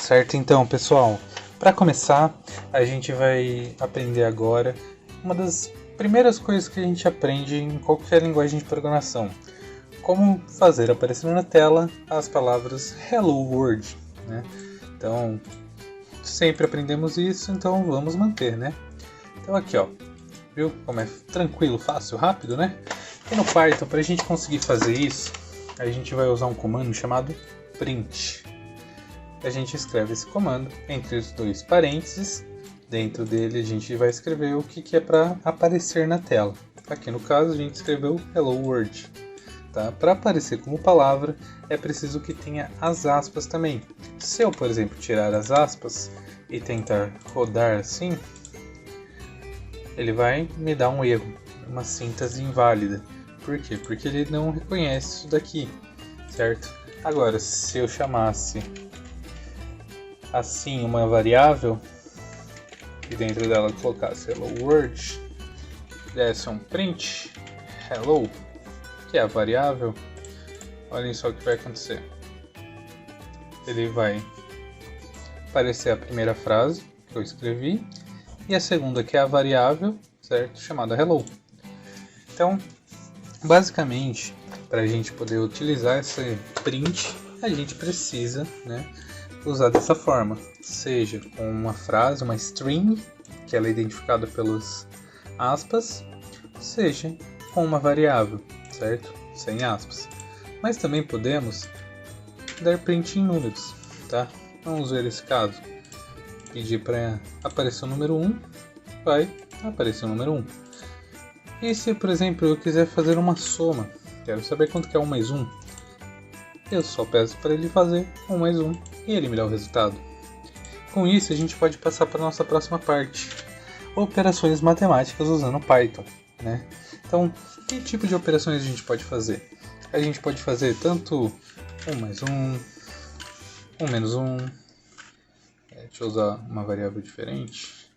Certo, então, pessoal, para começar, a gente vai aprender agora uma das primeiras coisas que a gente aprende em qualquer linguagem de programação: como fazer aparecer na tela as palavras Hello World, né? Então, sempre aprendemos isso, então vamos manter, né? Então aqui, ó, viu como é tranquilo, fácil, rápido, né? E no Python, para a gente conseguir fazer isso, a gente vai usar um comando chamado print. A gente escreve esse comando entre os dois parênteses. Dentro dele a gente vai escrever o que é para aparecer na tela. Aqui no caso a gente escreveu Hello World. Tá? Para aparecer como palavra é preciso que tenha as aspas também. Se eu, por exemplo, tirar as aspas e tentar rodar assim, ele vai me dar um erro, uma síntese inválida. Por quê? Porque ele não reconhece isso daqui, certo? Agora, se eu chamasse assim uma variável e dentro dela colocasse Hello World, desse um print Hello, que é a variável, olhem só o que vai acontecer. Ele vai aparecer a primeira frase que eu escrevi e a segunda, que é a variável, certo? Chamada Hello. Então, basicamente, para a gente poder utilizar esse print, a gente precisa, né, usar dessa forma, seja com uma frase, uma string, que ela é identificada pelos aspas, seja com uma variável, certo? Sem aspas. Mas também podemos dar print em números, tá? Vamos ver esse caso. Pedir para aparecer o número 1, vai aparecer o número 1. E se, por exemplo, eu quiser fazer uma soma, quero saber quanto que é 1 mais 1, eu só peço para ele fazer 1 mais 1 e ele me dá o resultado. Com isso a gente pode passar para a nossa próxima parte, operações matemáticas usando Python, né? Então, que tipo de operações a gente pode fazer? A gente pode fazer tanto 1 mais 1, 1 menos 1, deixa eu usar uma variável diferente.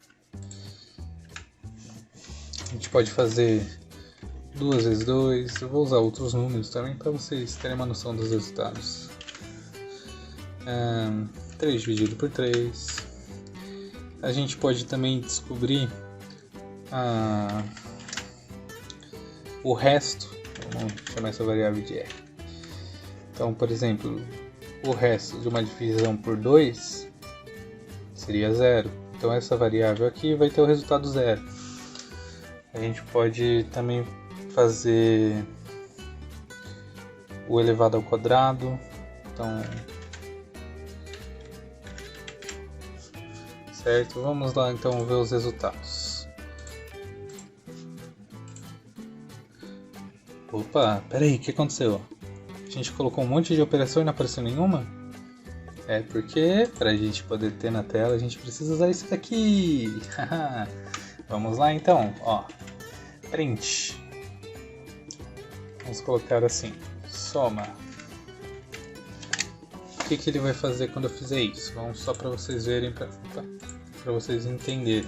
A gente pode fazer 2 vezes 2, eu vou usar outros números também para vocês terem uma noção dos resultados. 3 dividido por 3. A gente pode também descobrir o resto, vamos chamar essa variável de R. Então, por exemplo, o resto de uma divisão por 2 seria 0. Então essa variável aqui vai ter o resultado 0. A gente pode também fazer o elevado ao quadrado. Então, certo? Vamos lá então ver os resultados. Opa, peraí, o que aconteceu? A gente colocou um monte de operação e não apareceu nenhuma? É porque para a gente poder ter na tela a gente precisa usar isso daqui. Vamos lá então, ó. Print. Vamos colocar assim, soma. O que ele vai fazer quando eu fizer isso? Vamos só para vocês verem, para vocês entenderem.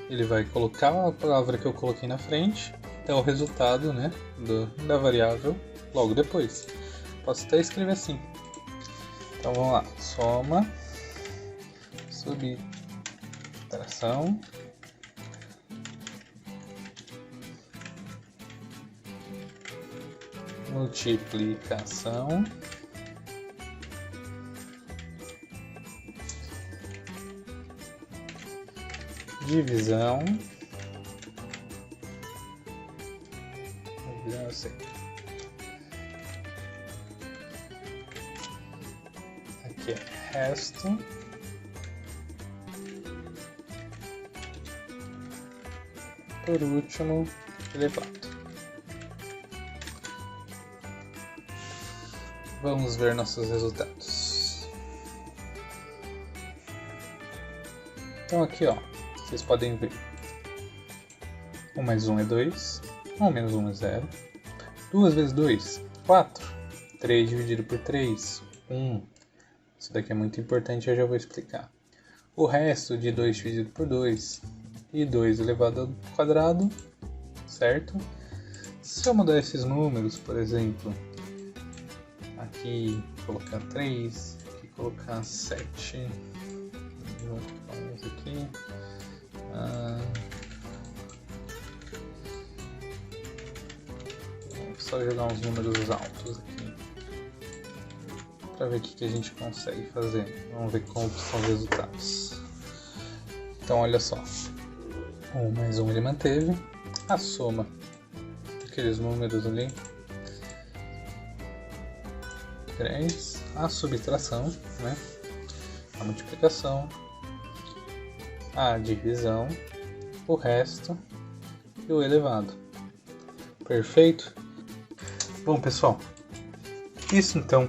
Ele vai colocar a palavra que eu coloquei na frente, é o resultado, né, da variável logo depois. Posso até escrever assim. Então vamos lá, soma, subtração, multiplicação, divisão, aqui é resto, por último, elevado. Vamos ver nossos resultados. Então aqui, ó, vocês podem ver. 1 mais 1 é 2, 1 menos 1 é 0, 2 vezes 2, 4, 3 dividido por 3, 1. Isso daqui é muito importante, eu já vou explicar. O resto de 2 dividido por 2 e 2 elevado ao quadrado, certo? Se eu mudar esses números, por exemplo, aqui colocar 3, aqui colocar 7, junto com esse aqui. Vou só jogar uns números altos aqui para ver o que a gente consegue fazer. Vamos ver como são os resultados. Então olha só, 1 mais 1 ele manteve, a soma daqueles números ali grandes, a subtração, né? A multiplicação, a divisão, o resto e o elevado. Perfeito? Bom, pessoal, isso então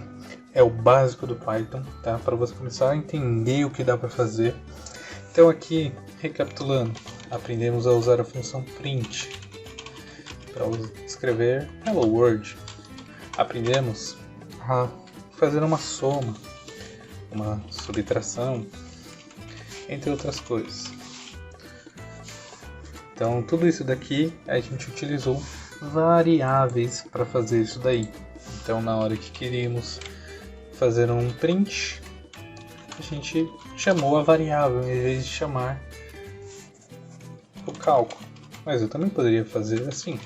é o básico do Python, tá? Para você começar a entender o que dá para fazer. Então aqui, recapitulando, aprendemos a usar a função print para escrever Hello World. Aprendemos a fazer uma soma, uma subtração, entre outras coisas. Então tudo isso daqui a gente utilizou variáveis para fazer isso daí. Então na hora que queríamos fazer um print, a gente chamou a variável em vez de chamar o cálculo. Mas eu também poderia fazer assim.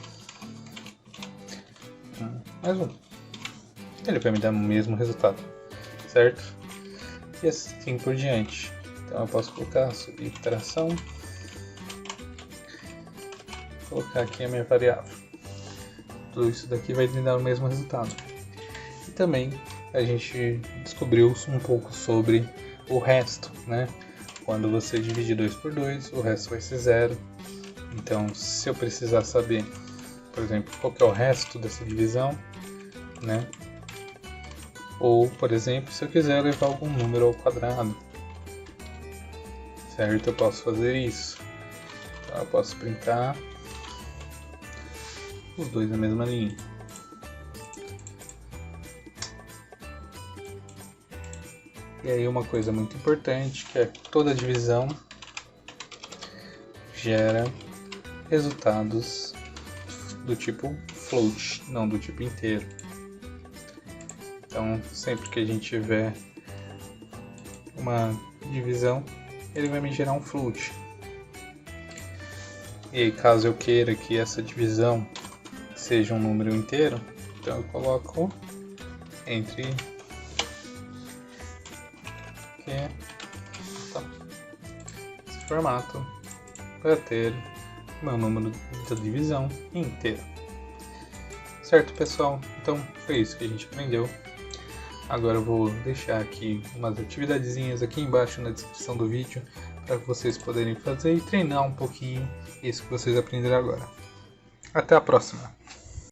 Mais um. Ele vai me dar o mesmo resultado, certo? E assim por diante. Então eu posso colocar subtração, colocar aqui a minha variável. Tudo isso daqui vai me dar o mesmo resultado. E também a gente descobriu um pouco sobre o resto, né? Quando você divide 2 por 2, o resto vai ser 0. Então, se eu precisar saber, por exemplo, qual que é o resto dessa divisão, né? Ou, por exemplo, se eu quiser levar algum número ao quadrado, certo? Eu posso fazer isso. Então, eu posso printar os dois na mesma linha. E aí uma coisa muito importante, que é toda divisão gera resultados do tipo float, não do tipo inteiro. Então sempre que a gente tiver uma divisão, ele vai me gerar um float. E aí, caso eu queira que essa divisão seja um número inteiro, então eu coloco entre esse formato para ter o meu número da divisão inteiro. Certo, pessoal? Então foi isso que a gente aprendeu. Agora eu vou deixar aqui umas atividadezinhas aqui embaixo na descrição do vídeo para vocês poderem fazer e treinar um pouquinho isso que vocês aprenderam agora. Até a próxima!